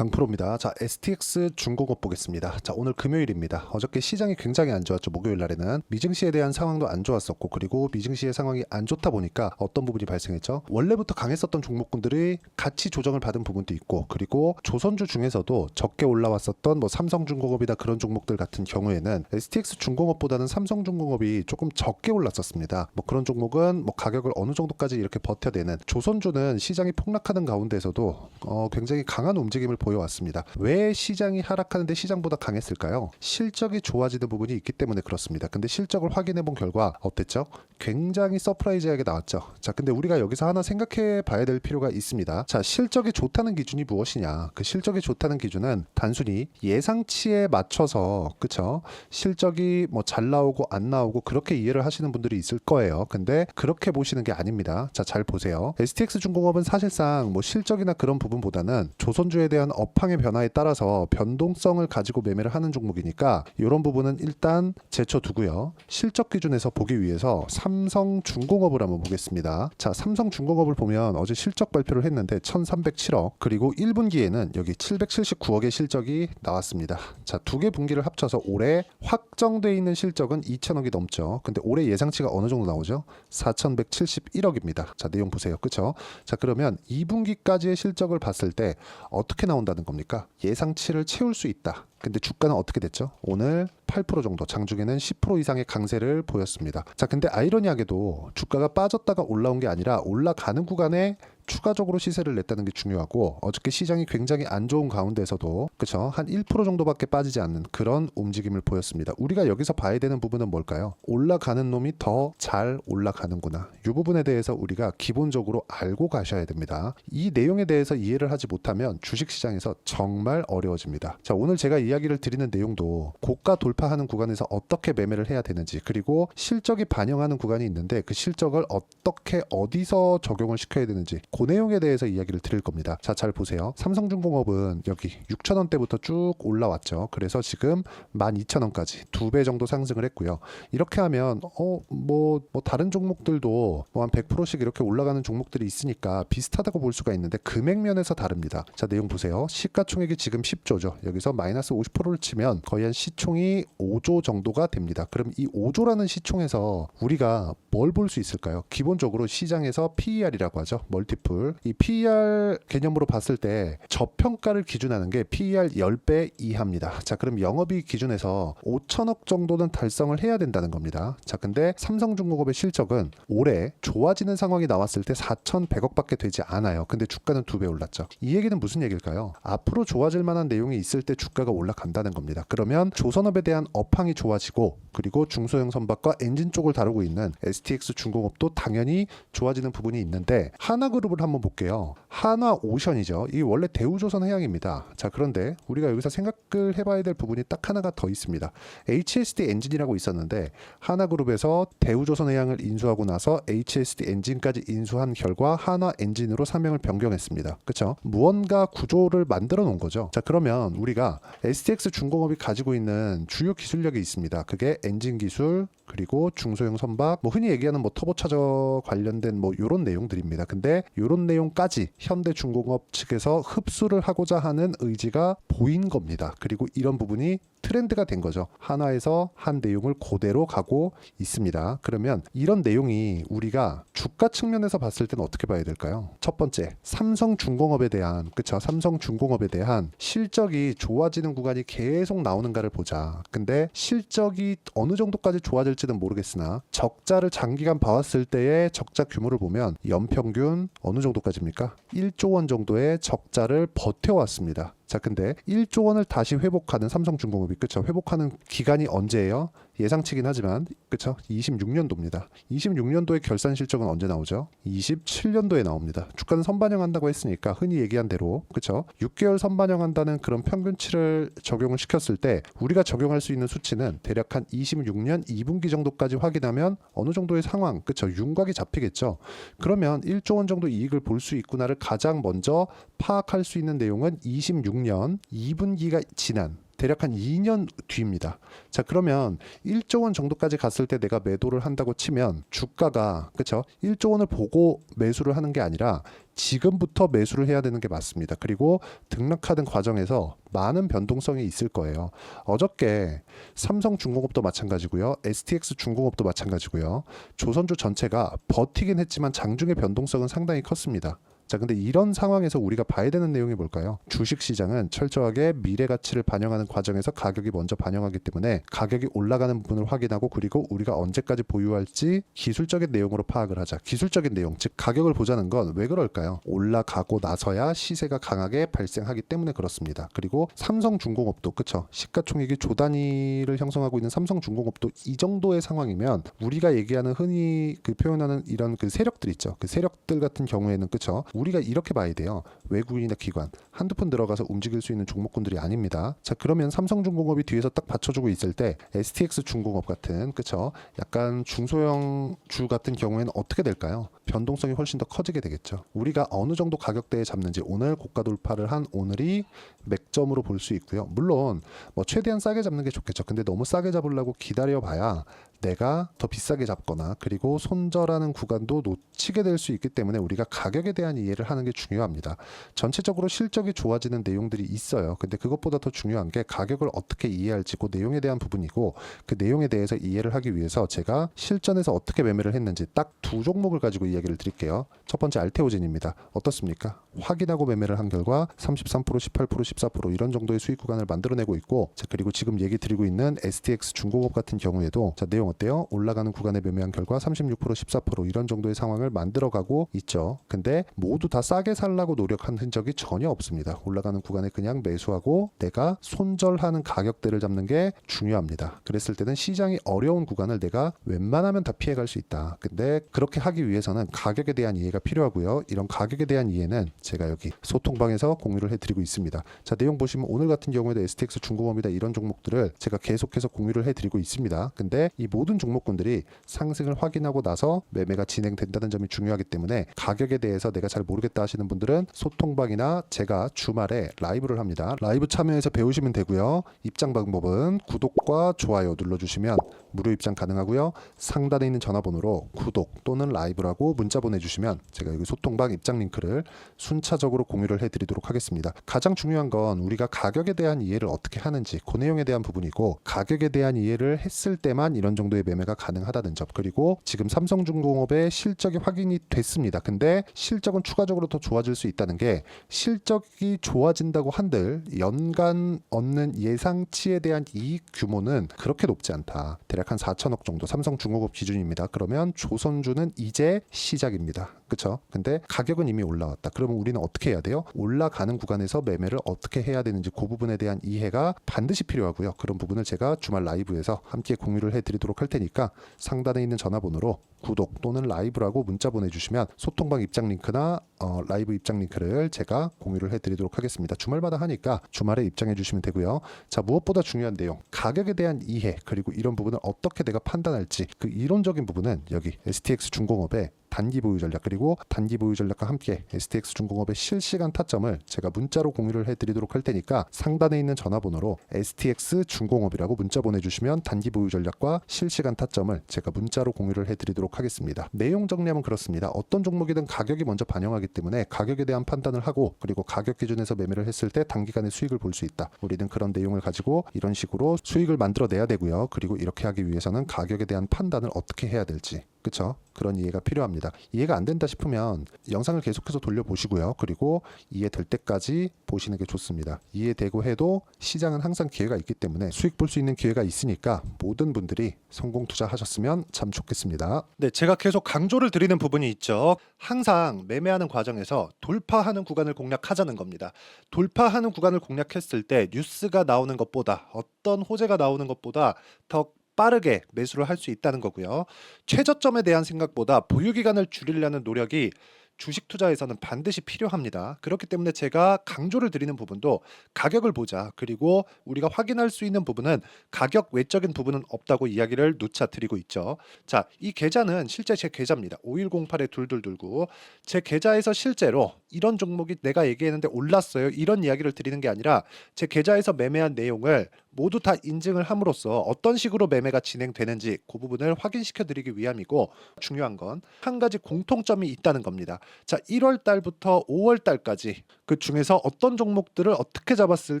강프로입니다. 자, STX 중공업 보겠습니다. 자, 오늘 금요일입니다. 어저께 시장이 굉장히 안 좋았죠. 목요일 날에는 미증시에 대한 상황도 안 좋았었고, 그리고 미증시의 상황이 안 좋다 보니까 어떤 부분이 발생했죠? 원래부터 강했었던 종목군들이 같이 조정을 받은 부분도 있고, 그리고 조선주 중에서도 적게 올라왔었던 뭐 삼성중공업이나 그런 종목들 같은 경우에는 STX 중공업보다는 삼성중공업이 조금 적게 올랐었습니다. 뭐 그런 종목은 뭐 가격을 어느 정도까지 이렇게 버텨내는, 조선주는 시장이 폭락하는 가운데서도 굉장히 강한 움직임을 보여왔습니다. 왜 시장이 하락하는데 시장보다 강했을까요? 실적이 좋아지는 부분이 있기 때문에 그렇습니다. 근데 실적을 확인해 본 결과 어땠죠? 굉장히 서프라이즈하게 나왔죠. 자, 근데 우리가 여기서 하나 생각해 봐야 될 필요가 있습니다. 자, 실적이 좋다는 기준이 무엇이냐? 그 실적이 좋다는 기준은 단순히 예상치에 맞춰서, 그쵸? 실적이 뭐 잘 나오고 안 나오고 그렇게 이해를 하시는 분들이 있을 거예요. 근데 그렇게 보시는 게 아닙니다. 자, 잘 보세요. STX 중공업은 사실상 뭐 실적이나 그런 부분보다는 조선주에 대한 업황의 변화에 따라서 변동성을 가지고 매매를 하는 종목이니까 이런 부분은 일단 제쳐두고요. 실적 기준에서 보기 위해서 삼성중공업을 한번 보겠습니다. 자, 삼성중공업을 보면 어제 실적 발표를 했는데 1307억, 그리고 1분기에는 여기 779억의 실적이 나왔습니다. 자, 두 개 분기를 합쳐서 올해 확정돼 있는 실적은 2000억이 넘죠. 근데 올해 예상치가 어느 정도 나오죠? 4171억입니다. 자, 내용 보세요. 그쵸? 자, 그러면 2분기까지의 실적을 봤을 때 어떻게 나온다는 겁니까? 예상치를 채울 수 있다. 근데 주가는 어떻게 됐죠? 오늘 8% 정도, 장중에는 10% 이상의 강세를 보였습니다. 자, 근데 아이러니하게도 주가가 빠졌다가 올라온 게 아니라 올라가는 구간에 추가적으로 시세를 냈다는 게 중요하고, 어저께 시장이 굉장히 안 좋은 가운데서도 그쵸? 한 1% 정도밖에 빠지지 않는 그런 움직임을 보였습니다. 우리가 여기서 봐야 되는 부분은 뭘까요? 올라가는 놈이 더 잘 올라가는구나. 이 부분에 대해서 우리가 기본적으로 알고 가셔야 됩니다. 이 내용에 대해서 이해를 하지 못하면 주식시장에서 정말 어려워집니다. 자, 오늘 제가 이야기를 드리는 내용도 고가 돌파하는 구간에서 어떻게 매매를 해야 되는지, 그리고 실적이 반영하는 구간이 있는데 그 실적을 어떻게 어디서 적용을 시켜야 되는지, 그 내용에 대해서 이야기를 드릴 겁니다. 자, 잘 보세요. 삼성중공업은 여기 6,000원대부터 쭉 올라왔죠. 그래서 지금 12,000원까지 2배 정도 상승을 했고요. 이렇게 하면 뭐 다른 종목들도 뭐 한 100%씩 이렇게 올라가는 종목들이 있으니까 비슷하다고 볼 수가 있는데 금액면에서 다릅니다. 자, 내용 보세요. 시가총액이 지금 10조죠. 여기서 마이너스 50%를 치면 거의 한 시총이 5조 정도가 됩니다. 그럼 이 5조라는 시총에서 우리가 뭘 볼 수 있을까요? 기본적으로 시장에서 PER이라고 하죠. 멀티플. 이 PER 개념으로 봤을 때 저평가를 기준하는 게 PER 10배 이하입니다. 자, 그럼 영업이익 기준에서 5천억 정도는 달성을 해야 된다는 겁니다. 자, 근데 삼성중공업의 실적은 올해 좋아지는 상황이 나왔을 때 4,100억밖에 되지 않아요. 근데 주가는 2배 올랐죠. 이 얘기는 무슨 얘기일까요? 앞으로 좋아질 만한 내용이 있을 때 주가가 올라간다는 겁니다. 그러면 조선업에 대한 업황이 좋아지고, 그리고 중소형 선박과 엔진 쪽을 다루고 있는 STX 중공업도 당연히 좋아지는 부분이 있는데, 하나그룹을 한번 볼게요. 하나오션이죠. 이 원래 대우조선해양입니다. 자, 그런데 우리가 여기서 생각을 해봐야 될 부분이 딱 하나가 더 있습니다. HSD 엔진이라고 있었는데 하나그룹에서 대우조선해양을 인수하고 나서 HSD 엔진까지 인수한 결과 하나엔진으로 사명을 변경했습니다. 그렇죠? 무언가 구조를 만들어 놓은 거죠. 자, 그러면 우리가 STX 중공업이 가지고 있는 주요 기술력이 있습니다. 그게 엔진 기술, 그리고 중소형 선박, 뭐 흔히 얘기하는 뭐 터보차저 관련된 뭐 이런 내용들입니다. 근데 이런 내용까지 현대중공업 측에서 흡수를 하고자 하는 의지가 보인 겁니다. 그리고 이런 부분이 트렌드가 된 거죠. 한화에서 한 내용을 그대로 가고 있습니다. 그러면 이런 내용이 우리가 주가 측면에서 봤을 때는 어떻게 봐야 될까요? 첫 번째, 삼성중공업에 대한, 그쵸? 삼성중공업에 대한 실적이 좋아지는 구간이 계속 나오는가를 보자. 근데 실적이 어느 정도까지 좋아질지는 모르겠으나 적자를 장기간 봐왔을 때의 적자 규모를 보면 연평균 어느 정도까지입니까? 1조 원 정도의 적자를 버텨왔습니다. 자, 근데 1조 원을 다시 회복하는 삼성중공업이, 그쵸? 회복하는 기간이 언제예요? 예상치긴 하지만, 그쵸? 26년도입니다. 26년도의 결산 실적은 언제 나오죠? 27년도에 나옵니다. 주가는 선반영한다고 했으니까 흔히 얘기한 대로, 그쵸? 6개월 선반영한다는 그런 평균치를 적용을 시켰을 때 우리가 적용할 수 있는 수치는 대략 한 26년 2분기 정도까지 확인하면 어느 정도의 상황, 그쵸? 윤곽이 잡히겠죠? 그러면 1조 원 정도 이익을 볼 수 있구나를 가장 먼저 파악할 수 있는 내용은 26년 2분기가 지난, 대략 한 2년 뒤입니다. 자, 그러면 1조 원 정도까지 갔을 때 내가 매도를 한다고 치면 주가가 그쵸? 1조 원을 보고 매수를 하는 게 아니라 지금부터 매수를 해야 되는 게 맞습니다. 그리고 등락하는 과정에서 많은 변동성이 있을 거예요. 어저께 삼성중공업도 마찬가지고요. STX중공업도 마찬가지고요. 조선주 전체가 버티긴 했지만 장중의 변동성은 상당히 컸습니다. 자, 근데 이런 상황에서 우리가 봐야 되는 내용이 뭘까요? 주식시장은 철저하게 미래 가치를 반영하는 과정에서 가격이 먼저 반영하기 때문에 가격이 올라가는 부분을 확인하고 그리고 우리가 언제까지 보유할지 기술적인 내용으로 파악을 하자. 기술적인 내용, 즉 가격을 보자는 건 왜 그럴까요? 올라가고 나서야 시세가 강하게 발생하기 때문에 그렇습니다. 그리고 삼성중공업도 그쵸? 시가총액이 조 단위를 형성하고 있는 삼성중공업도 이 정도의 상황이면 우리가 얘기하는 흔히 그 표현하는 이런 그 세력들 있죠. 그 세력들 같은 경우에는 그쵸? 우리가 이렇게 봐야 돼요. 외국인이나 기관 한두 푼 들어가서 움직일 수 있는 종목군들이 아닙니다. 자, 그러면 삼성중공업이 뒤에서 딱 받쳐주고 있을 때 STX중공업 같은 그쵸? 약간 중소형 주 같은 경우에는 어떻게 될까요? 변동성이 훨씬 더 커지게 되겠죠. 우리가 어느 정도 가격대에 잡는지 오늘 고가 돌파를 한 오늘이 맥점으로 볼 수 있고요. 물론 뭐 최대한 싸게 잡는 게 좋겠죠. 근데 너무 싸게 잡으려고 기다려봐야 내가 더 비싸게 잡거나 그리고 손절하는 구간도 놓치게 될 수 있기 때문에 우리가 가격에 대한 이해를 하는 게 중요합니다. 전체적으로 실적이 좋아지는 내용들이 있어요. 근데 그것보다 더 중요한 게 가격을 어떻게 이해할지 그 내용에 대한 부분이고 그 내용에 대해서 이해를 하기 위해서 제가 실전에서 어떻게 매매를 했는지 딱 두 종목을 가지고 이야기를 드릴게요. 첫 번째 알테오젠입니다. 어떻습니까? 확인하고 매매를 한 결과 33%, 18%, 14% 이런 정도의 수익 구간을 만들어내고 있고 자, 그리고 지금 얘기 드리고 있는 STX 중공업 같은 경우에도 자, 내용 어때요? 올라가는 구간에 매매한 결과 36%, 14% 이런 정도의 상황을 만들어가고 있죠. 근데 모두 다 싸게 살라고 노력한 흔적이 전혀 없습니다. 올라가는 구간에 그냥 매수하고 내가 손절하는 가격대를 잡는 게 중요합니다. 그랬을 때는 시장이 어려운 구간을 내가 웬만하면 다 피해갈 수 있다. 근데 그렇게 하기 위해서는 가격에 대한 이해가 필요하고요. 이런 가격에 대한 이해는 제가 여기 소통방에서 공유를 해드리고 있습니다. 자, 내용 보시면 오늘 같은 경우에도 STX 중공업이다 이런 종목들을 제가 계속해서 공유를 해드리고 있습니다. 근데 이 모든 종목군들이 상승을 확인하고 나서 매매가 진행된다는 점이 중요하기 때문에 가격에 대해서 내가 잘 모르겠다 하시는 분들은 소통방이나 제가 주말에 라이브를 합니다. 라이브 참여해서 배우시면 되고요. 입장 방법은 구독과 좋아요 눌러주시면 무료 입장 가능하고요. 상단에 있는 전화번호로 구독 또는 라이브라고 문자 보내주시면 제가 여기 소통방 입장 링크를 순차적으로 공유를 해드리도록 하겠습니다. 가장 중요한 건 우리가 가격에 대한 이해를 어떻게 하는지 그 내용에 대한 부분이고 가격에 대한 이해를 했을 때만 이런 정도의 매매가 가능하다는 점 그리고 지금 삼성중공업의 실적이 확인이 됐습니다. 근데 실적은 추가적으로 더 좋아질 수 있다는 게 실적이 좋아진다고 한들 연간 얻는 예상치에 대한 이익 규모는 그렇게 높지 않다. 대략 한 4천억 정도 삼성중공업 기준입니다. 그러면 조선주는 이제 시작입니다. 그쵸? 근데 가격은 이미 올라왔다. 그러면 우리는 어떻게 해야 돼요? 올라가는 구간에서 매매를 어떻게 해야 되는지 그 부분에 대한 이해가 반드시 필요하고요. 그런 부분을 제가 주말 라이브에서 함께 공유를 해드리도록 할 테니까 상단에 있는 전화번호로 구독 또는 라이브라고 문자 보내주시면 소통방 입장 링크나 라이브 입장 링크를 제가 공유를 해드리도록 하겠습니다. 주말마다 하니까 주말에 입장해 주시면 되고요. 자, 무엇보다 중요한 내용 가격에 대한 이해 그리고 이런 부분을 어떻게 내가 판단할지 그 이론적인 부분은 여기 STX 중공업의 단기 보유 전략 그리고 단기 보유 전략과 함께 STX 중공업의 실시간 타점을 제가 문자로 공유를 해드리도록 할 테니까 상단에 있는 전화번호로 STX 중공업이라고 문자 보내주시면 단기 보유 전략과 실시간 타점을 제가 문자로 공유를 해드리도록 하겠습니다. 내용 정리하면 그렇습니다. 어떤 종목이든 가격이 먼저 반영하기 때문에 가격에 대한 판단을 하고 그리고 가격 기준에서 매매를 했을 때 단기간에 수익을 볼 수 있다. 우리는 그런 내용을 가지고 이런 식으로 수익을 만들어내야 되고요. 그리고 이렇게 하기 위해서는 가격에 대한 판단을 어떻게 해야 될지 그쵸? 그런 이해가 필요합니다. 이해가 안 된다 싶으면 영상을 계속해서 돌려보시고요. 그리고 이해될 때까지 보시는 게 좋습니다. 이해되고 해도 시장은 항상 기회가 있기 때문에 수익 볼 수 있는 기회가 있으니까 모든 분들이 성공 투자하셨으면 참 좋겠습니다. 네, 제가 계속 강조를 드리는 부분이 있죠. 항상 매매하는 과정에서 돌파하는 구간을 공략하자는 겁니다. 돌파하는 구간을 공략했을 때 뉴스가 나오는 것보다 어떤 호재가 나오는 것보다 더 빠르게 매수를 할 수 있다는 거고요. 최저점에 대한 생각보다 보유 기간을 줄이려는 노력이 주식 투자에서는 반드시 필요합니다. 그렇기 때문에 제가 강조를 드리는 부분도 가격을 보자. 그리고 우리가 확인할 수 있는 부분은 가격 외적인 부분은 없다고 이야기를 누차 드리고 있죠. 자, 이 계좌는 실제 제 계좌입니다. 5108-2229. 제 계좌에서 실제로 이런 종목이 내가 얘기했는데 올랐어요. 이런 이야기를 드리는 게 아니라 제 계좌에서 매매한 내용을 모두 다 인증을 함으로써 어떤 식으로 매매가 진행되는지 그 부분을 확인시켜 드리기 위함이고, 중요한 건 한 가지 공통점이 있다는 겁니다. 자, 1월 달부터 5월 달까지 그 중에서 어떤 종목들을 어떻게 잡았을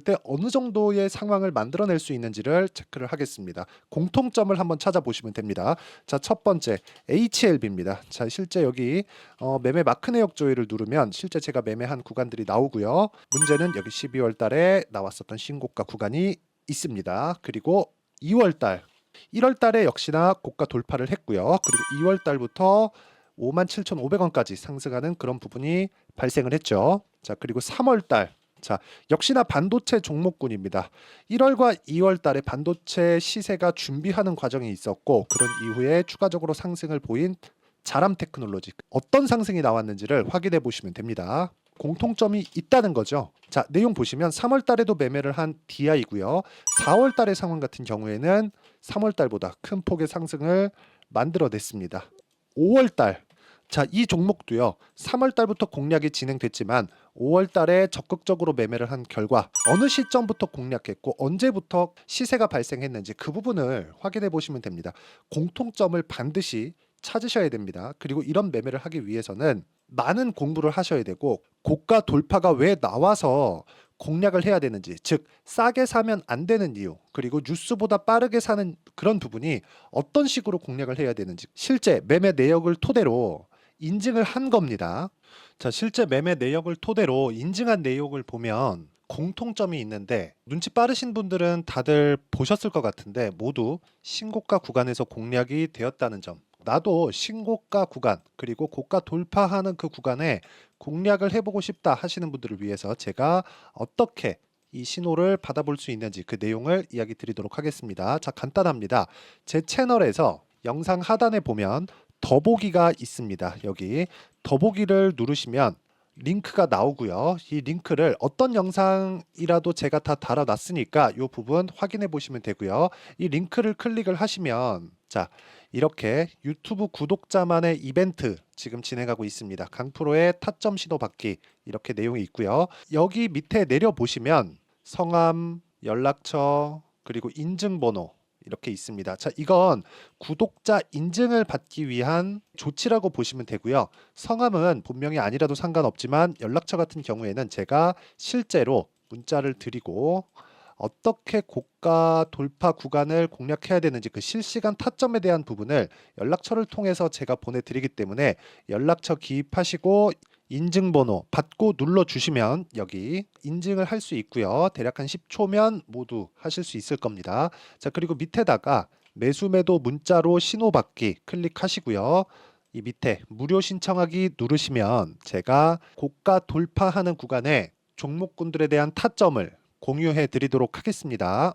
때 어느 정도의 상황을 만들어낼 수 있는지를 체크를 하겠습니다. 공통점을 한번 찾아보시면 됩니다. 자, 첫 번째 HLB입니다. 자, 실제 여기 매매 마크 내역 조회를 누르면 실제 제가 매매한 구간들이 나오고요. 문제는 여기 12월 달에 나왔었던 신고가 구간이 있습니다. 그리고 2월 달, 1월 달에 역시나 고가 돌파를 했고요. 그리고 2월 달부터 57,500원까지 상승하는 그런 부분이 발생을 했죠. 자, 그리고 3월 달, 자, 역시나 반도체 종목군입니다. 1월과 2월 달에 반도체 시세가 준비하는 과정이 있었고, 그런 이후에 추가적으로 상승을 보인 자람 테크놀로지, 어떤 상승이 나왔는지를 확인해 보시면 됩니다. 공통점이 있다는 거죠. 자, 내용 보시면 3월 달에도 매매를 한 DI고요. 4월 달의 상황 같은 경우에는 3월 달보다 큰 폭의 상승을 만들어냈습니다. 5월 달, 자, 이 종목도요. 3월 달부터 공략이 진행됐지만 5월 달에 적극적으로 매매를 한 결과 어느 시점부터 공략했고 언제부터 시세가 발생했는지 그 부분을 확인해 보시면 됩니다. 공통점을 반드시 찾으셔야 됩니다. 그리고 이런 매매를 하기 위해서는 많은 공부를 하셔야 되고, 고가 돌파가 왜 나와서 공략을 해야 되는지, 즉 싸게 사면 안 되는 이유, 그리고 뉴스보다 빠르게 사는 그런 부분이 어떤 식으로 공략을 해야 되는지 실제 매매 내역을 토대로 인증을 한 겁니다. 자, 실제 매매 내역을 토대로 인증한 내용을 보면 공통점이 있는데, 눈치 빠르신 분들은 다들 보셨을 것 같은데 모두 신고가 구간에서 공략이 되었다는 점, 나도 신고가 구간 그리고 고가 돌파하는 그 구간에 공략을 해보고 싶다 하시는 분들을 위해서 제가 어떻게 이 신호를 받아볼 수 있는지 그 내용을 이야기 드리도록 하겠습니다. 자, 간단합니다. 제 채널에서 영상 하단에 보면 더보기가 있습니다. 여기 더보기를 누르시면 링크가 나오고요. 이 링크를 어떤 영상이라도 제가 다 달아놨으니까 이 부분 확인해 보시면 되고요. 이 링크를 클릭을 하시면, 자, 이렇게 유튜브 구독자만의 이벤트 지금 진행하고 있습니다. 강프로의 타점 신호 받기, 이렇게 내용이 있고요. 여기 밑에 내려 보시면 성함, 연락처, 그리고 인증번호 이렇게 있습니다. 자, 이건 구독자 인증을 받기 위한 조치라고 보시면 되고요. 성함은 본명이 아니라도 상관없지만 연락처 같은 경우에는 제가 실제로 문자를 드리고 어떻게 고가 돌파 구간을 공략해야 되는지 그 실시간 타점에 대한 부분을 연락처를 통해서 제가 보내드리기 때문에 연락처 기입하시고 인증번호 받고 눌러주시면 여기 인증을 할 수 있고요. 대략 한 10초면 모두 하실 수 있을 겁니다. 자, 그리고 밑에다가 매수매도 문자로 신호받기 클릭하시고요. 이 밑에 무료 신청하기 누르시면 제가 고가 돌파하는 구간에 종목군들에 대한 타점을 공유해 드리도록 하겠습니다.